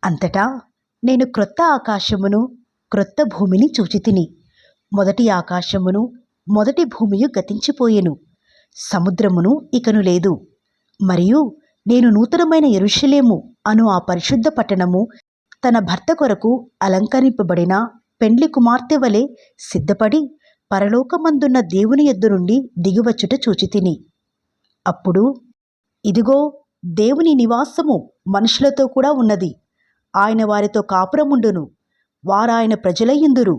అంతటా నేను క్రొత్త ఆకాశమును క్రొత్త భూమిని చూచితిని. మొదటి ఆకాశమును మొదటి భూమియు గతించిపోయెను, సముద్రమును ఇకను లేదు. మరియు నేను నూతనమైన యెరూషలేము అను ఆ పరిశుద్ధ పట్టణము తన భర్త కొరకు అలంకరింపబడిన పెండ్లి కుమార్తె వలె సిద్ధపడి పరలోకమందున్న దేవుని యొద్ద నుండి దిగివచ్చుట చూచితిని. అప్పుడు ఇదిగో, దేవుని నివాసము మనుషులతో కూడా ఉన్నది. ఆయన వారితో కాపురముండును, వారాయన ప్రజలయ్యుందురు.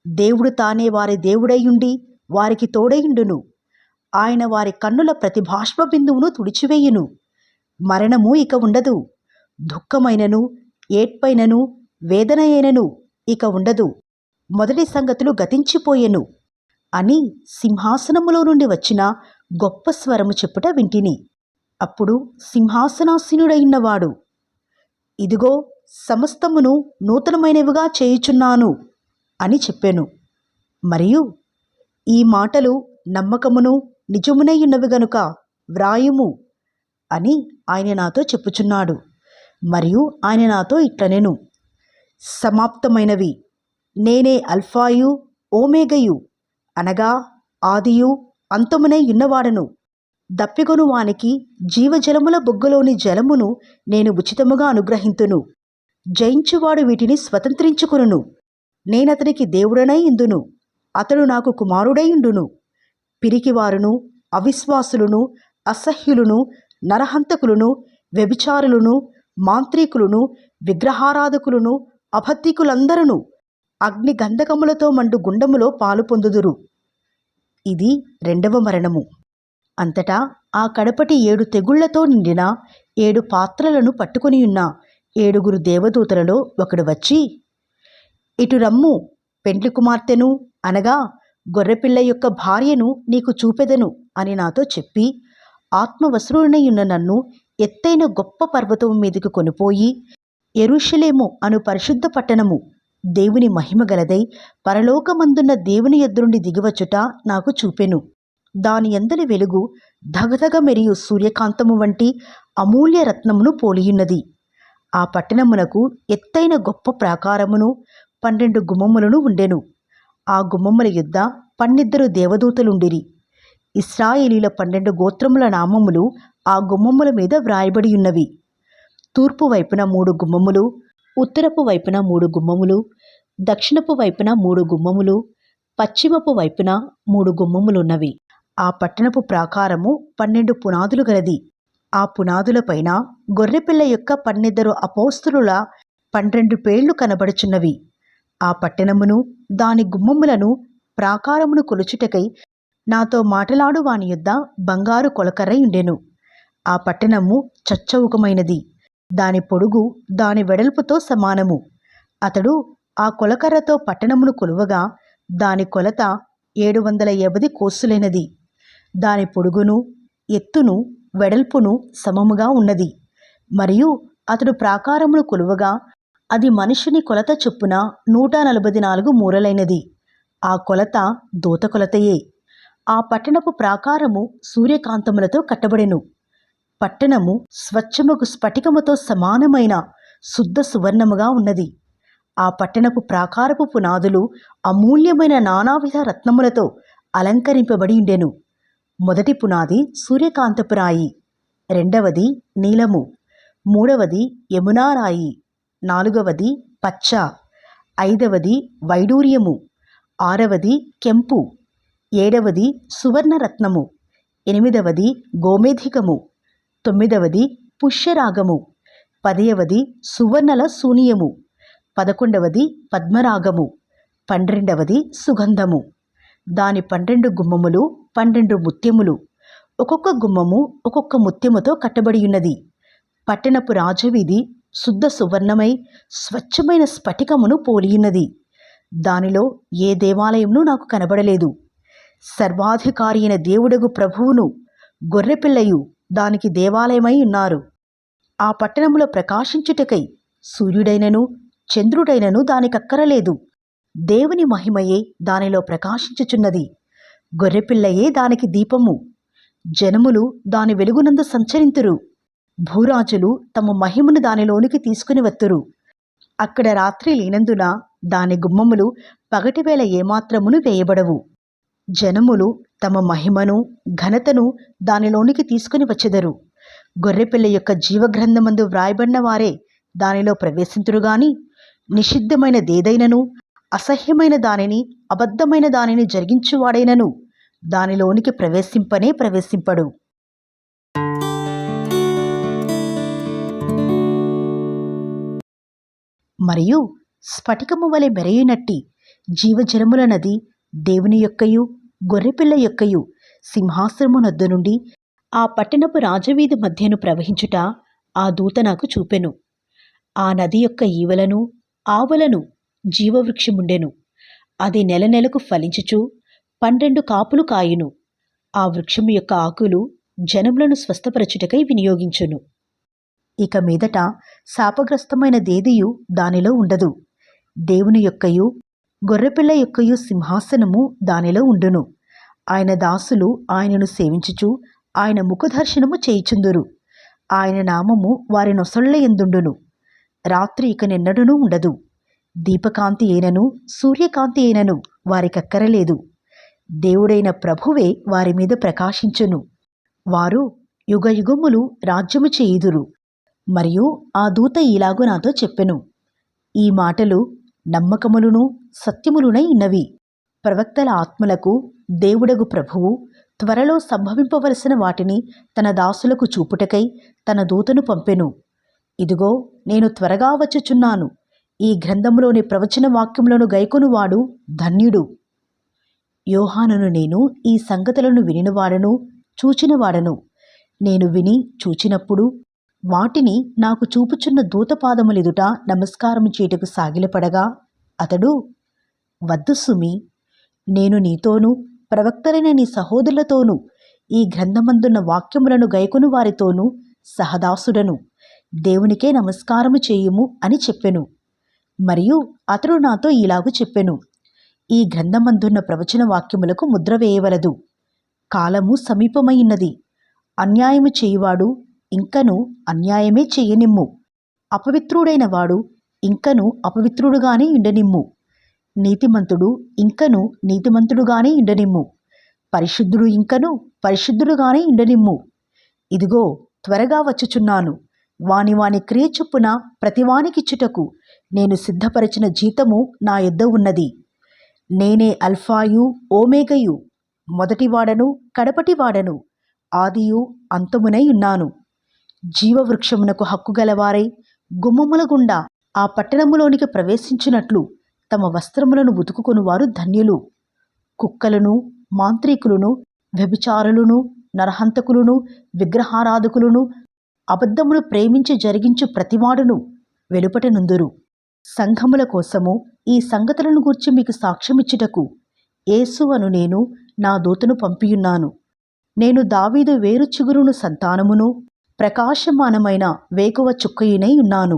దేవుడు తానే వారి దేవుడయ్యుండి వారికి తోడయుండును. ఆయన వారి కన్నుల ప్రతి బాష్ప బిందువును తుడిచివేయును. మరణము ఇక ఉండదు, దుఃఖమైనను ఏడ్పైనను వేదన అయినను ఇక ఉండదు. మొదటి సంగతులు గతించిపోయెను అని సింహాసనములో నుండి వచ్చిన గొప్ప స్వరము చెప్పుట వింటిని. అప్పుడు సింహాసనాసీనుడైనవాడు, ఇదిగో, సమస్తమును నూతనమైనవిగా చేయుచున్నాను అని చెప్పెను. మరియు ఈ మాటలు నమ్మకమును నిజమునైయున్నవి గనుక వ్రాయుము అని ఆయన నాతో చెప్పుచున్నాడు. మరియు ఆయన నాతో ఇట్లనెను, సమాప్తమైనవి. నేనే అల్ఫాయు ఓమేగయు, అనగా ఆదియు అంతమునై ఉన్నవాడను. దప్పిగొను వానికి జీవజలముల బొగ్గలోని జలమును నేను ఉచితముగా అనుగ్రహింతును. జయించువాడు వీటిని స్వతంత్రించుకును. నేనతనికి దేవుడనై ఇందును, అతడు నాకు కుమారుడైయుండును. పిరికివారును అవిశ్వాసులను అసహ్యులను నరహంతకులను వ్యభిచారులను మాంత్రికులను విగ్రహారాధకులను అబద్ధికులందరూ అగ్ని గంధకములతో మండు గుండములో పాలు పొందుదురు. ఇది రెండవ మరణము. అంతటా ఆ కడపటి 7 తెగుళ్లతో నిండిన 7 పాత్రలను పట్టుకొనియున్న 7 దేవదూతలలో ఒకడు వచ్చి, ఇటు రమ్ము, పెండ్లి కుమార్తెను అనగా గొర్రెపిల్ల యొక్క భార్యను నీకు చూపెదను అని నాతో చెప్పి, ఆత్మవశుడనైయున్న నన్ను ఎత్తైన గొప్ప పర్వతం మీదకు కొనిపోయి, యెరూషలేము అను పరిశుద్ధ పట్టణము దేవుని మహిమ గలదై పరలోకమందున్న దేవుని యొద్ద నుండి దిగివచ్చుట నాకు చూపెను. దాని యందలి వెలుగు ధగధగ మెరియు సూర్యకాంతము వంటి అమూల్య రత్నమును పోలియున్నది. ఆ పట్టణమునకు ఎత్తైన గొప్ప ప్రాకారమును 12 గుమ్మములను ఉండెను. ఆ గుమ్మముల యుద్ధ 12 దేవదూతలుండిరి. ఇశ్రాయేలీల 12 గోత్రముల నామములు ఆ గుమ్మముల మీద వ్రాయబడి ఉన్నవి. తూర్పు వైపున 3 గుమ్మములు, ఉత్తరపు వైపున 3 గుమ్మములు, దక్షిణపు వైపున 3 గుమ్మములు, పశ్చిమపు వైపున 3 గుమ్మములున్నవి. ఆ పట్టణపు ప్రాకారము 12 పునాదులు గలది. ఆ పునాదులపైన గొర్రెపిల్ల యొక్క 12 అపోస్తలుల 12 పేర్లు కనబడుచున్నవి. ఆ పట్టణమును దాని గుమ్మములను ప్రాకారమును కొలుచుటకై నాతో మాటలాడు వాని యొద్ద బంగారు కొలకర్ర ఉండెను. ఆ పట్టణము చచ్చౌకమైనది, దాని పొడుగు దాని వెడల్పుతో సమానము. అతడు ఆ కొలకర్రతో పట్టణమును కొలువగా దాని కొలత 750 కోసులైనది. దాని పొడుగును ఎత్తును వెడల్పును సమముగా ఉన్నది. మరియు అతడు ప్రాకారమును కొలువగా అది మనుషుని కొలత చొప్పున 144 మూరలైనది. ఆ కొలత దూత కొలతయే. ఆ పట్టణపు ప్రాకారము సూర్యకాంతములతో కట్టబడెను. పట్టణము స్వచ్ఛముగు స్ఫటికముతో సమానమైన శుద్ధ సువర్ణముగా ఉన్నది. ఆ పట్టణపు ప్రాకారపు పునాదులు అమూల్యమైన నానావిధ రత్నములతో అలంకరింపబడి ఉండెను. మొదటి పునాది సూర్యకాంతపు రాయి, రెండవది నీలము, మూడవది యమునారాయి, నాలుగవది పచ్చ, ఐదవది వైడూర్యము, ఆరవది కెంపు, ఏడవది సువర్ణరత్నము, ఎనిమిదవది గోమేధికము, తొమ్మిదవది పుష్యరాగము, 10వది సువర్ణల శూన్యము, 11వది పద్మరాగము, 12వది సుగంధము. దాని 12 గుమ్మములు 12 ముత్యములు, ఒక్కొక్క గుమ్మము ఒక్కొక్క ముత్యముతో కట్టబడి ఉన్నది. పట్టణపు రాజవీధి శుద్ధ సువర్ణమై స్వచ్ఛమైన స్ఫటికమును పోలియున్నది. దానిలో ఏ దేవాలయమును నాకు కనబడలేదు. సర్వాధికారి అయిన దేవుడగు ప్రభువును గొర్రెపిల్లయు దానికి దేవాలయమై ఉన్నారు. ఆ పట్టణములో ప్రకాశించుటకై సూర్యుడైనను చంద్రుడైనను దానికక్కరలేదు. దేవుని మహిమయే దానిలో ప్రకాశించుచున్నది. గొర్రెపిల్లయే దానికి దీపము. జనములు దాని వెలుగునందు సంచరింతురు. భూరాజులు తమ మహిమను దానిలోనికి తీసుకుని వత్తురు. అక్కడ రాత్రి లేనందున దాని గుమ్మములు పగటివేళ ఏమాత్రమును వేయబడవు. జనములు తమ మహిమను ఘనతను దానిలోనికి తీసుకుని వచ్చెదరు. గొర్రెపిల్ల యొక్క జీవగ్రంథమందు వ్రాయబడిన వారే దానిలో ప్రవేశింతురుగాని నిషిద్ధమైనదేదైనను అసహ్యమైన దానిని అబద్ధమైన దానిని జరిగించువాడైనను దానిలోనికి ప్రవేశింపడు. మరియు స్ఫటికము వలె మెరయునట్టి జీవజలముల నది దేవుని యొక్కయు గొర్రెపిల్ల యొక్కయు సింహాసనమునొద్ద నుండి ఆ పట్టణపు రాజవీధి మధ్యను ప్రవహించుట ఆ దూత నాకు చూపెను. ఆ నది యొక్క ఈవలను ఆవలను జీవవృక్షముండెను. అది నెల నెలకు ఫలించుచు 12 కాపులు కాయును. ఆ వృక్షము యొక్క ఆకులు జనములను స్వస్థపరచుటకై వినియోగించును. ఇక మీదట శాపగ్రస్తమైన దేదియు దానిలో ఉండదు. దేవుని యొక్కయు గొర్రెపిల్ల యొక్కయు సింహాసనము దానిలో ఉండును. ఆయన దాసులు ఆయనను సేవించుచు ఆయన ముఖదర్శనము చేయుచుందురు. ఆయన నామము వారి నొసళ్ళ యందుండును. రాత్రి ఇక నిన్నడునూ ఉండదు. దీపకాంతి అయినను సూర్యకాంతి అయినను వారికక్కరలేదు. దేవుడైన ప్రభువే వారి మీద ప్రకాశించును. వారు యుగయుగములు రాజ్యము చేయుదురు. మరియు ఆ దూత ఇలాగు నాతో చెప్పెను, ఈ మాటలు నమ్మకములును సత్యములునై ఉన్నవి. ప్రవక్తల ఆత్మలకు దేవుడగు ప్రభువు త్వరలో సంభవింపవలసిన వాటిని తన దాసులకు చూపుటకై తన దూతను పంపెను. ఇదిగో నేను త్వరగా వచ్చుచున్నాను. ఈ గ్రంథములోని ప్రవచన వాక్యములను గైకొనువాడు ధన్యుడు. యోహానును నేను ఈ సంగతులను వినినవాడను చూచినవాడను. నేను విని చూచినప్పుడు వాటిని నాకు చూపుచున్న దూతపాదములెదుట నమస్కారము చేయుటకు సాగిలపడగా అతడు, వద్దు సుమి, నేను నీతోనూ ప్రవక్తలైన నీ సహోదరులతోనూ ఈ గ్రంథమందున్న వాక్యములను గైకొను వారితోనూ సహదాసుడను. దేవునికే నమస్కారము చేయుము అని చెప్పెను. మరియు అతడు నాతో ఇలాగు చెప్పెను, ఈ గ్రంథమందున్న ప్రవచన వాక్యములకు ముద్ర వేయవలదు. కాలము సమీపమైయున్నది. అన్యాయము చేయువాడు ఇంకను అన్యాయమే చెయ్యనిమ్ము. అపవిత్రుడైన వాడు ఇంకను అపవిత్రుడుగానే ఉండనిమ్ము. నీతిమంతుడు ఇంకను నీతిమంతుడుగానే ఉండనిమ్ము. పరిశుద్ధుడు ఇంకను పరిశుద్ధుడుగానే ఉండనిమ్ము. ఇదిగో త్వరగా వచ్చుచున్నాను. వాని వాని క్రియ చొప్పున ప్రతివానికిచ్చుటకు నేను సిద్ధపరిచిన జీతము నా యొద్ద ఉన్నది. నేనే అల్ఫాయు ఓమేగయు, మొదటివాడను కడపటివాడను, ఆదియు అంతమునై ఉన్నాను. జీవవృక్షమునకు హక్కు గలవారై గుమ్మముల గుండా ఆ పట్టణములోనికి ప్రవేశించినట్లు తమ వస్త్రములను ఉతుకుకొనువారు ధన్యులు. కుక్కలను, మాంత్రికులను, వ్యభిచారులను, నరహంతకులను, విగ్రహారాధకులను, అబద్ధమును ప్రేమించి జరిగించు ప్రతివాడును వెలుపట నుందురు. సంఘముల కోసము ఈ సంగతులను గూర్చి మీకు సాక్ష్యమిచ్చుటకు యేసు అను నేను నా దూతను పంపియున్నాను. నేను దావీదు వేరు చిగురును సంతానమును ప్రకాశమానమైన వేకువ చుక్కయునై ఉన్నాను.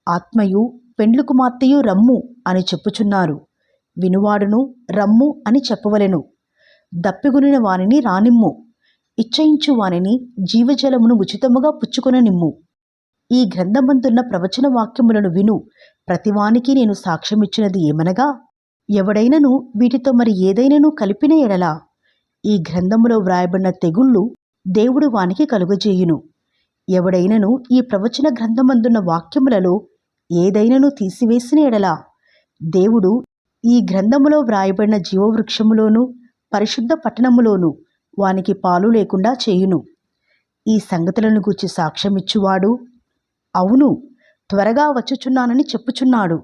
ఆత్మయు పెండ్లి కుమార్తెయు రమ్ము అని చెప్పుచున్నారు. వినువాడును రమ్ము అని చెప్పవలెను. దప్పిగొనిన వానిని రానిమ్ము. ఇచ్చయించు వానిని జీవజలమును ఉచితముగా పుచ్చుకొననిమ్ము. ఈ గ్రంథమందున్న ప్రవచన వాక్యములను విను ప్రతివానికి నేను సాక్ష్యమిచ్చినది ఏమనగా, ఎవడైనను వీటితో మరి ఏదైనను కలిపిన ఎడల ఈ గ్రంథములో వ్రాయబడిన తెగుళ్ళు దేవుడు వానికి కలుగజేయును. ఎవడైనను ఈ ప్రవచన గ్రంథమందున్న వాక్యములలో ఏదైనను తీసివేసిన ఎడల దేవుడు ఈ గ్రంథములో వ్రాయబడిన జీవవృక్షములోను పరిశుద్ధ పట్టణములోను వానికి పాలు లేకుండా చేయును. ఈ సంగతులను గూర్చి సాక్ష్యమిచ్చువాడు అవును, త్వరగా వచ్చుచున్నానని చెప్పుచున్నాడు.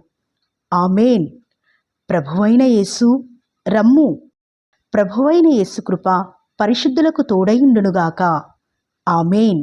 ఆమేన్. ప్రభువైన యేసు రమ్ము. ప్రభువైన యేసు కృప పరిశుద్ధులకు తోడైయుండునుగాక. ఆమేన్.